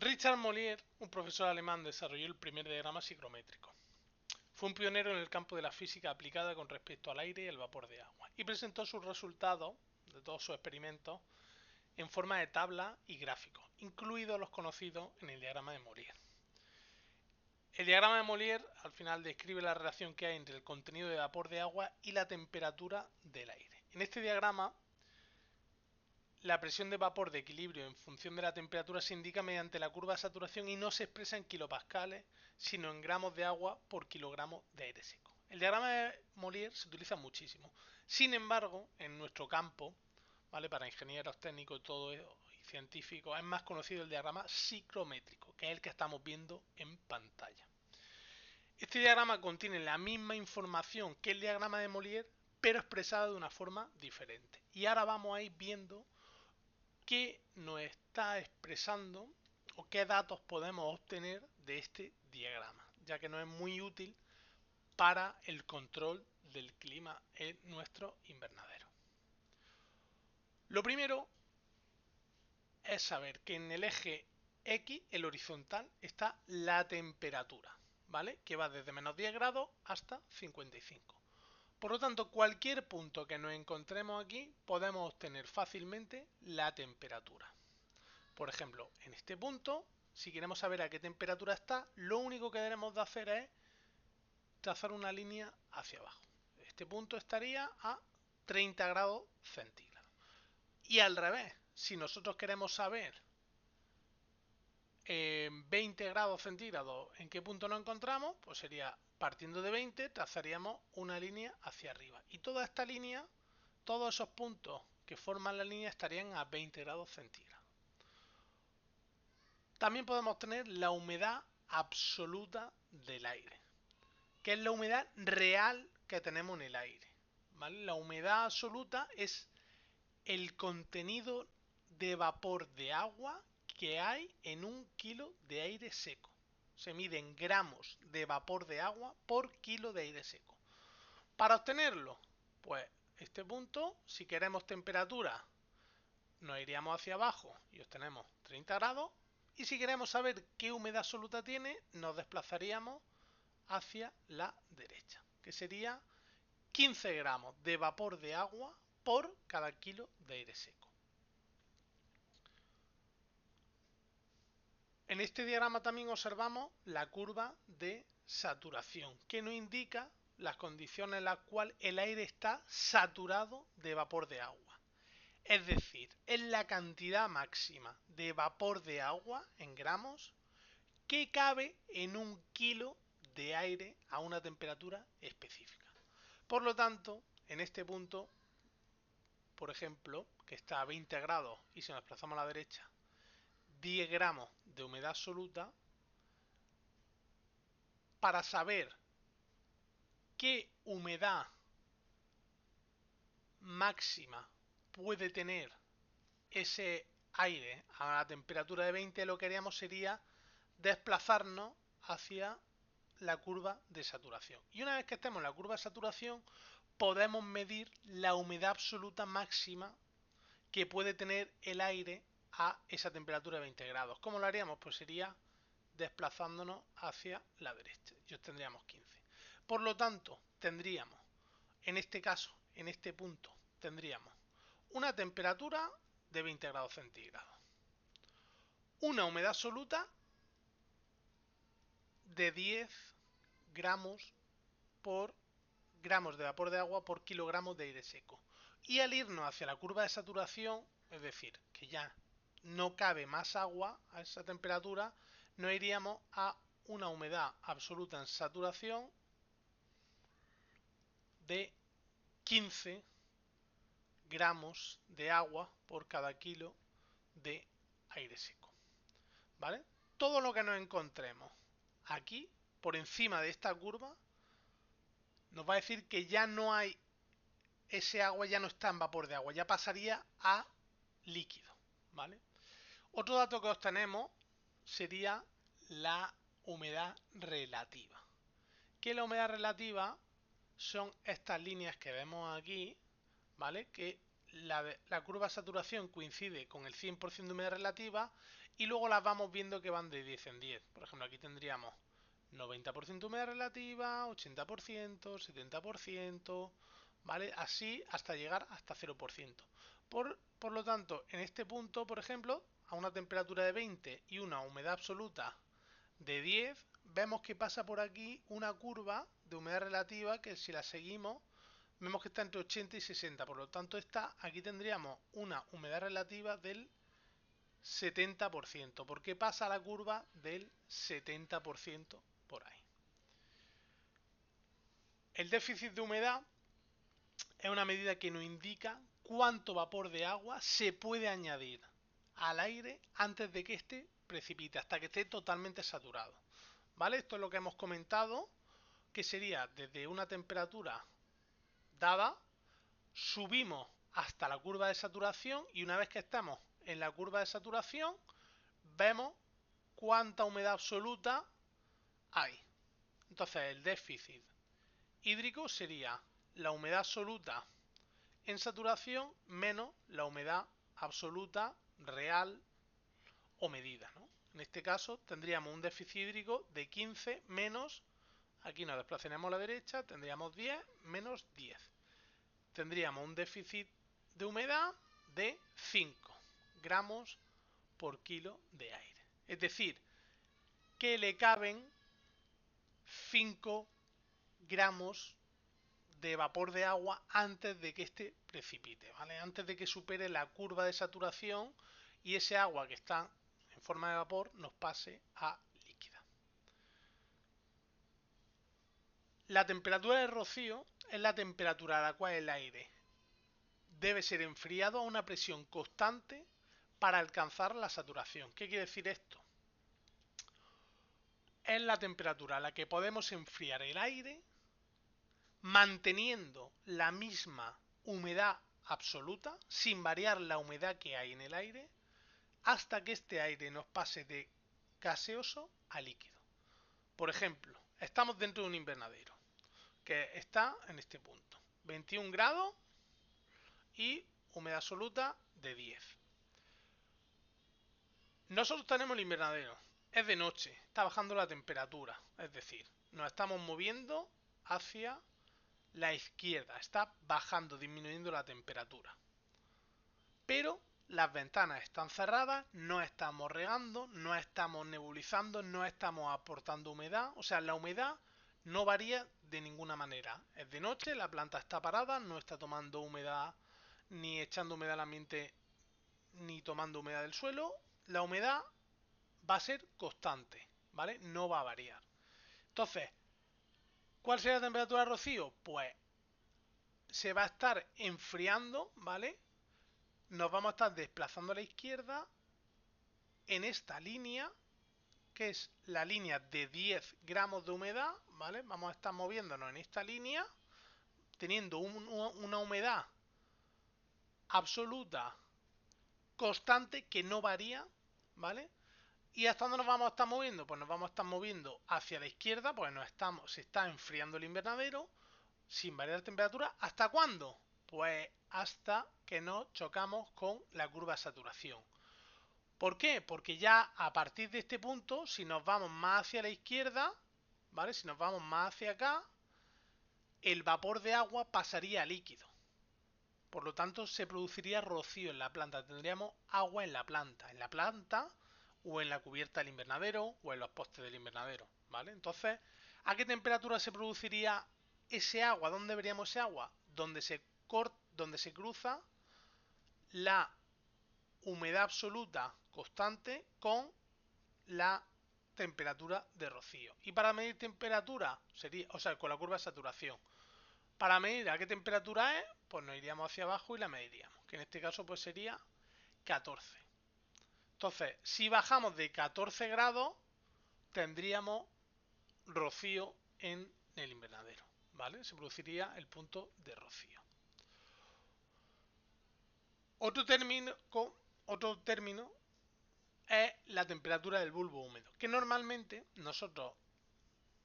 Richard Mollier, un profesor alemán, desarrolló el primer diagrama psicométrico. Fue un pionero en el campo de la física aplicada con respecto al aire y el vapor de agua y presentó sus resultados de todos sus experimentos en forma de tabla y gráficos, incluidos los conocidos en el diagrama de Mollier. El diagrama de Mollier al final describe la relación que hay entre el contenido de vapor de agua y la temperatura del aire. En este diagrama, la presión de vapor de equilibrio en función de la temperatura se indica mediante la curva de saturación y no se expresa en kilopascales, sino en gramos de agua por kilogramo de aire seco. El diagrama de Mollier se utiliza muchísimo. Sin embargo, en nuestro campo, ¿vale? Para ingenieros técnicos todo y científicos, es más conocido el diagrama psicométrico, que es el que estamos viendo en pantalla. Este diagrama contiene la misma información que el diagrama de Mollier, pero expresada de una forma diferente. Y ahora vamos a ir viendo qué nos está expresando o qué datos podemos obtener de este diagrama, ya que nos es muy útil para el control del clima en nuestro invernadero. Lo primero es saber que en el eje X, el horizontal, está la temperatura, ¿vale? Que va desde menos 10 grados hasta 55. Por lo tanto, cualquier punto que nos encontremos aquí podemos obtener fácilmente la temperatura. Por ejemplo, en este punto, si queremos saber a qué temperatura está, lo único que debemos de hacer es trazar una línea hacia abajo. Este punto estaría a 30 grados centígrados. Y al revés, si nosotros queremos saber en 20 grados centígrados en qué punto nos encontramos, pues sería partiendo de 20, trazaríamos una línea hacia arriba. Y toda esta línea, todos esos puntos que forman la línea estarían a 20 grados centígrados. También podemos obtener la humedad absoluta del aire, que es la humedad real que tenemos en el aire. ¿Vale? La humedad absoluta es el contenido de vapor de agua que hay en un kilo de aire seco. Se mide en gramos de vapor de agua por kilo de aire seco. Para obtenerlo, pues este punto, si queremos temperatura, nos iríamos hacia abajo y obtenemos 30 grados. Y si queremos saber qué humedad absoluta tiene, nos desplazaríamos hacia la derecha, que sería 15 gramos de vapor de agua por cada kilo de aire seco. En este diagrama también observamos la curva de saturación, que nos indica las condiciones en las cuales el aire está saturado de vapor de agua. Es decir, es la cantidad máxima de vapor de agua en gramos que cabe en un kilo de aire a una temperatura específica. Por lo tanto, en este punto, por ejemplo, que está a 20 grados y si nos desplazamos a la derecha, 10 gramos de humedad absoluta, para saber qué humedad máxima puede tener ese aire a la temperatura de 20, lo que haríamos sería desplazarnos hacia la curva de saturación. Y una vez que estemos en la curva de saturación, podemos medir la humedad absoluta máxima que puede tener el aire a esa temperatura de 20 grados. ¿Cómo lo haríamos? Pues sería desplazándonos hacia la derecha y obtendríamos 15. Por lo tanto, tendríamos, en este caso, en este punto, tendríamos una temperatura de 20 grados centígrados, una humedad absoluta de 10 gramos por gramos de vapor de agua por kilogramos de aire seco. Y al irnos hacia la curva de saturación, es decir, que ya no cabe más agua a esa temperatura, nos iríamos a una humedad absoluta en saturación de 15 gramos de agua por cada kilo de aire seco. ¿Vale? Todo lo que nos encontremos aquí, por encima de esta curva, nos va a decir que ya no hay, ese agua ya no está en vapor de agua, ya pasaría a líquido, ¿vale? Otro dato que obtenemos sería la humedad relativa. Que la humedad relativa son estas líneas que vemos aquí, ¿vale? Que la curva de saturación coincide con el 100% de humedad relativa y luego las vamos viendo que van de 10 en 10. Por ejemplo, aquí tendríamos 90% humedad relativa, 80%, 70%, ¿vale? Así hasta llegar hasta 0%. Por lo tanto, en este punto, por ejemplo, a una temperatura de 20 y una humedad absoluta de 10, vemos que pasa por aquí una curva de humedad relativa que si la seguimos, vemos que está entre 80 y 60. Por lo tanto, aquí tendríamos una humedad relativa del 70%. ¿Por qué pasa la curva del 70% por ahí? El déficit de humedad es una medida que nos indica cuánto vapor de agua se puede añadir al aire antes de que éste precipite, hasta que esté totalmente saturado. ¿Vale? Esto es lo que hemos comentado, que sería desde una temperatura dada, subimos hasta la curva de saturación y una vez que estamos en la curva de saturación, vemos cuánta humedad absoluta hay. Entonces el déficit hídrico sería la humedad absoluta en saturación menos la humedad absoluta real o medida, ¿no? En este caso tendríamos un déficit hídrico de 15 menos, aquí nos desplazaremos a la derecha, tendríamos 10 menos 10. Tendríamos un déficit de humedad de 5 gramos por kilo de aire. Es decir, que le caben 5 gramos de vapor de agua antes de que éste precipite, ¿vale? Antes de que supere la curva de saturación y ese agua que está en forma de vapor nos pase a líquida. La temperatura de rocío es la temperatura a la cual el aire debe ser enfriado a una presión constante para alcanzar la saturación. ¿Qué quiere decir esto? Es la temperatura a la que podemos enfriar el aire manteniendo la misma humedad absoluta, sin variar la humedad que hay en el aire, hasta que este aire nos pase de gaseoso a líquido. Por ejemplo, estamos dentro de un invernadero, que está en este punto, 21 grados y humedad absoluta de 10. Nosotros tenemos el invernadero, es de noche, está bajando la temperatura, es decir, nos estamos moviendo hacia la izquierda, está bajando, disminuyendo la temperatura. Pero las ventanas están cerradas, no estamos regando, no estamos nebulizando, no estamos aportando humedad, o sea, la humedad no varía de ninguna manera. Es de noche, la planta está parada, no está tomando humedad, ni echando humedad al ambiente, ni tomando humedad del suelo. La humedad va a ser constante, ¿vale? No va a variar. Entonces, ¿cuál sería la temperatura de rocío? Pues se va a estar enfriando, ¿vale? Nos vamos a estar desplazando a la izquierda en esta línea, que es la línea de 10 gramos de humedad, ¿vale? Vamos a estar moviéndonos en esta línea, teniendo una humedad absoluta constante que no varía, ¿vale? ¿Y hasta dónde nos vamos a estar moviendo? Pues nos vamos a estar moviendo hacia la izquierda, pues se está enfriando el invernadero sin variar la temperatura. ¿Hasta cuándo? Pues hasta que nos chocamos con la curva de saturación. ¿Por qué? Porque ya a partir de este punto, si nos vamos más hacia la izquierda, ¿vale? Si nos vamos más hacia acá, el vapor de agua pasaría a líquido. Por lo tanto, se produciría rocío en la planta. Tendríamos agua en la planta o en la cubierta del invernadero o en los postes del invernadero, ¿vale? Entonces, ¿a qué temperatura se produciría ese agua? ¿Dónde veríamos ese agua? Donde se cruza la humedad absoluta constante con la temperatura de rocío. Y para medir temperatura, sería, o sea, con la curva de saturación. Para medir a qué temperatura es, pues nos iríamos hacia abajo y la mediríamos, que en este caso pues sería 14. Entonces, si bajamos de 14 grados, tendríamos rocío en el invernadero, ¿vale? Se produciría el punto de rocío. Otro término es la temperatura del bulbo húmedo, que normalmente nosotros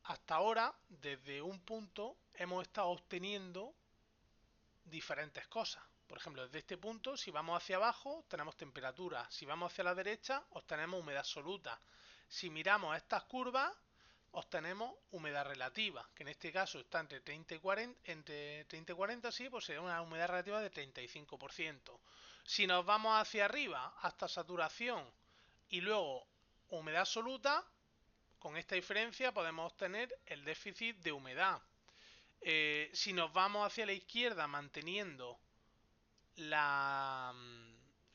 hasta ahora, desde un punto, hemos estado obteniendo diferentes cosas, Por ejemplo, desde este punto, si vamos hacia abajo, obtenemos temperatura. Si vamos hacia la derecha, obtenemos humedad absoluta. Si miramos estas curvas, obtenemos humedad relativa, que en este caso está entre 30 y 40, sí, pues sería una humedad relativa de 35%. Si nos vamos hacia arriba hasta saturación y luego humedad absoluta, con esta diferencia podemos obtener el déficit de humedad. Si nos vamos hacia la izquierda manteniendo la,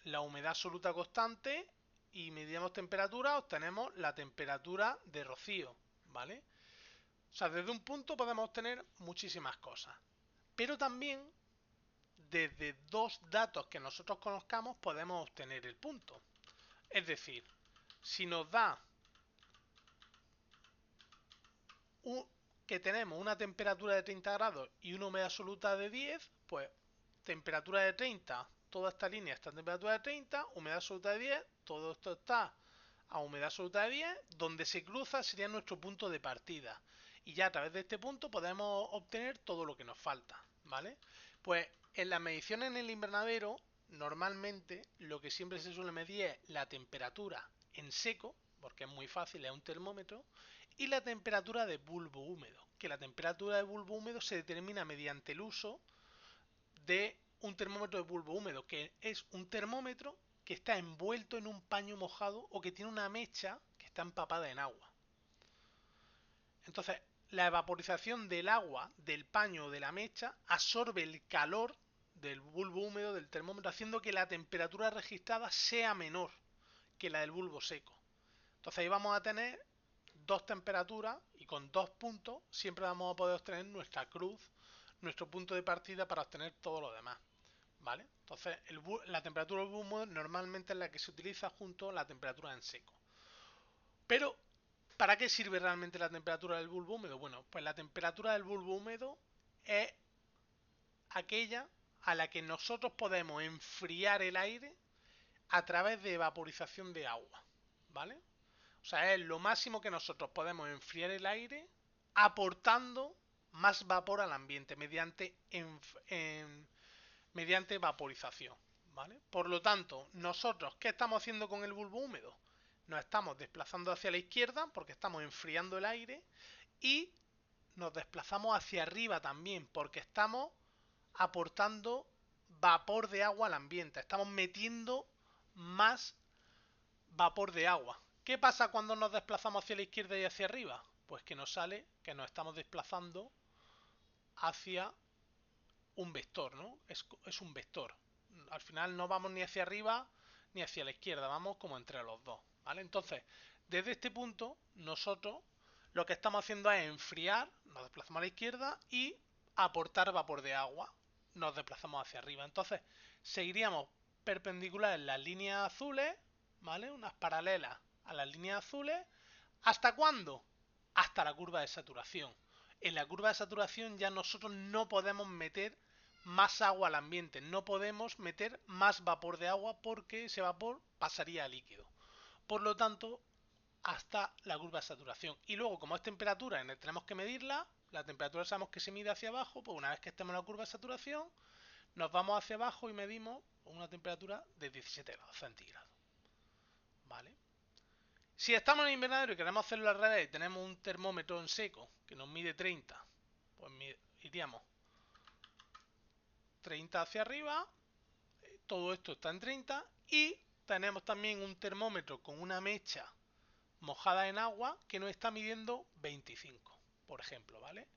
la humedad absoluta constante y medimos temperatura, obtenemos la temperatura de rocío, ¿vale? O sea, desde un punto podemos obtener muchísimas cosas, pero también desde dos datos que nosotros conozcamos podemos obtener el punto. Es decir, si nos da que tenemos una temperatura de 30 grados y una humedad absoluta de 10, pues temperatura de 30, toda esta línea está a temperatura de 30, humedad absoluta de 10, todo esto está a humedad absoluta de 10, donde se cruza sería nuestro punto de partida. Y ya a través de este punto podemos obtener todo lo que nos falta, ¿vale? Pues en las mediciones en el invernadero, normalmente lo que siempre se suele medir es la temperatura en seco, porque es muy fácil, es un termómetro, y la temperatura de bulbo húmedo, que la temperatura de bulbo húmedo se determina mediante el uso de un termómetro de bulbo húmedo, que es un termómetro que está envuelto en un paño mojado o que tiene una mecha que está empapada en agua. Entonces, la evaporización del agua, del paño o de la mecha absorbe el calor del bulbo húmedo del termómetro, haciendo que la temperatura registrada sea menor que la del bulbo seco. Entonces ahí vamos a tener dos temperaturas y con dos puntos siempre vamos a poder obtener nuestra cruz, nuestro punto de partida para obtener todo lo demás. ¿Vale? Entonces la temperatura del bulbo húmedo normalmente es la que se utiliza junto a la temperatura en seco. Pero, ¿para qué sirve realmente la temperatura del bulbo húmedo? Bueno, pues la temperatura del bulbo húmedo es aquella a la que nosotros podemos enfriar el aire a través de vaporización de agua. ¿Vale? O sea, es lo máximo que nosotros podemos enfriar el aire aportando más vapor al ambiente mediante vaporización. ¿Vale? Por lo tanto, nosotros, ¿qué estamos haciendo con el bulbo húmedo? Nos estamos desplazando hacia la izquierda porque estamos enfriando el aire y nos desplazamos hacia arriba también porque estamos aportando vapor de agua al ambiente. Estamos metiendo más vapor de agua. ¿Qué pasa cuando nos desplazamos hacia la izquierda y hacia arriba? Pues que nos sale que nos estamos desplazando hacia un vector, ¿no? Es un vector. Al final no vamos ni hacia arriba ni hacia la izquierda, vamos como entre los dos, ¿vale? Entonces, desde este punto, nosotros lo que estamos haciendo es enfriar, nos desplazamos a la izquierda y aportar vapor de agua, nos desplazamos hacia arriba. Entonces, seguiríamos perpendicular en las líneas azules, ¿vale? Unas paralelas a las líneas azules. ¿Hasta cuándo? Hasta la curva de saturación. En la curva de saturación ya nosotros no podemos meter más agua al ambiente, no podemos meter más vapor de agua porque ese vapor pasaría a líquido. Por lo tanto, hasta la curva de saturación. Y luego, como es temperatura, tenemos que medirla, la temperatura sabemos que se mide hacia abajo, pues una vez que estemos en la curva de saturación, nos vamos hacia abajo y medimos una temperatura de 17 grados centígrados. ¿Vale? Si estamos en el invernadero y queremos hacerlo al revés y tenemos un termómetro en seco que nos mide 30, pues iríamos 30 hacia arriba, todo esto está en 30 y tenemos también un termómetro con una mecha mojada en agua que nos está midiendo 25, por ejemplo, ¿vale?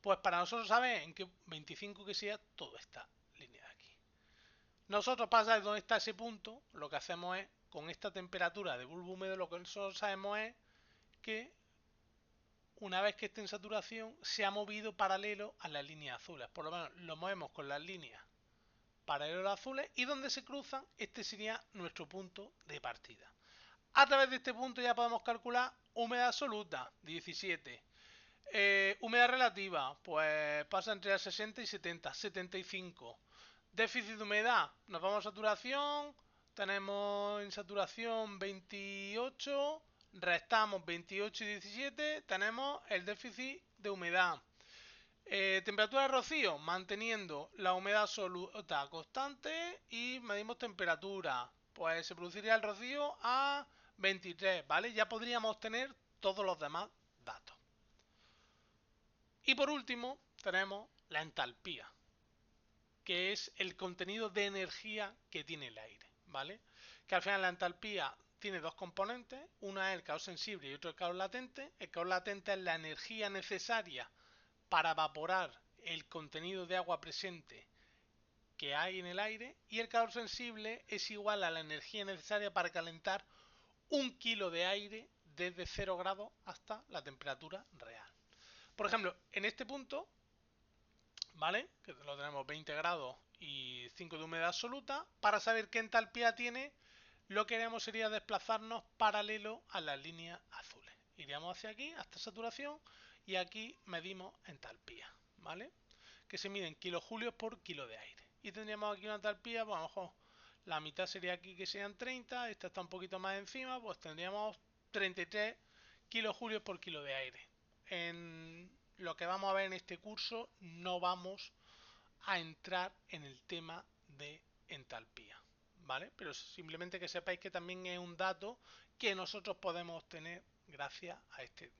Pues para nosotros saber en qué 25 que sea toda esta línea de aquí. Nosotros para saber dónde está ese punto, lo que hacemos es, con esta temperatura de bulbo húmedo, lo que nosotros sabemos es que una vez que esté en saturación se ha movido paralelo a las líneas azules. Por lo menos lo movemos con las líneas paralelas azules y donde se cruzan, este sería nuestro punto de partida. A través de este punto ya podemos calcular humedad absoluta, 17. Humedad relativa, pues pasa entre las 60 y 70, 75. Déficit de humedad, nos vamos a saturación, tenemos en saturación 28, restamos 28 y 17, tenemos el déficit de humedad. Temperatura de rocío, manteniendo la humedad absoluta constante y medimos temperatura. Pues se produciría el rocío a 23, ¿vale? Ya podríamos tener todos los demás datos. Y por último, tenemos la entalpía, que es el contenido de energía que tiene el aire, ¿vale? Que al final la entalpía tiene dos componentes, una es el calor sensible y otro el calor latente. El calor latente es la energía necesaria para evaporar el contenido de agua presente que hay en el aire, y el calor sensible es igual a la energía necesaria para calentar 1 kilo de aire desde 0 grados hasta la temperatura real. Por ejemplo, en este punto, ¿vale? Que lo tenemos 20 grados y 5 de humedad absoluta. Para saber qué entalpía tiene, lo que haremos sería desplazarnos paralelo a las líneas azules. Iríamos hacia aquí, hasta saturación, y aquí medimos entalpía, ¿vale? Que se mide en kilojulios por kilo de aire. Y tendríamos aquí una entalpía, pues a lo mejor la mitad sería aquí, que serían 30, esta está un poquito más encima, pues tendríamos 33 kilojulios por kilo de aire. En lo que vamos a ver en este curso no vamos a entrar en el tema de entalpía, ¿vale? Pero simplemente que sepáis que también es un dato que nosotros podemos obtener gracias a este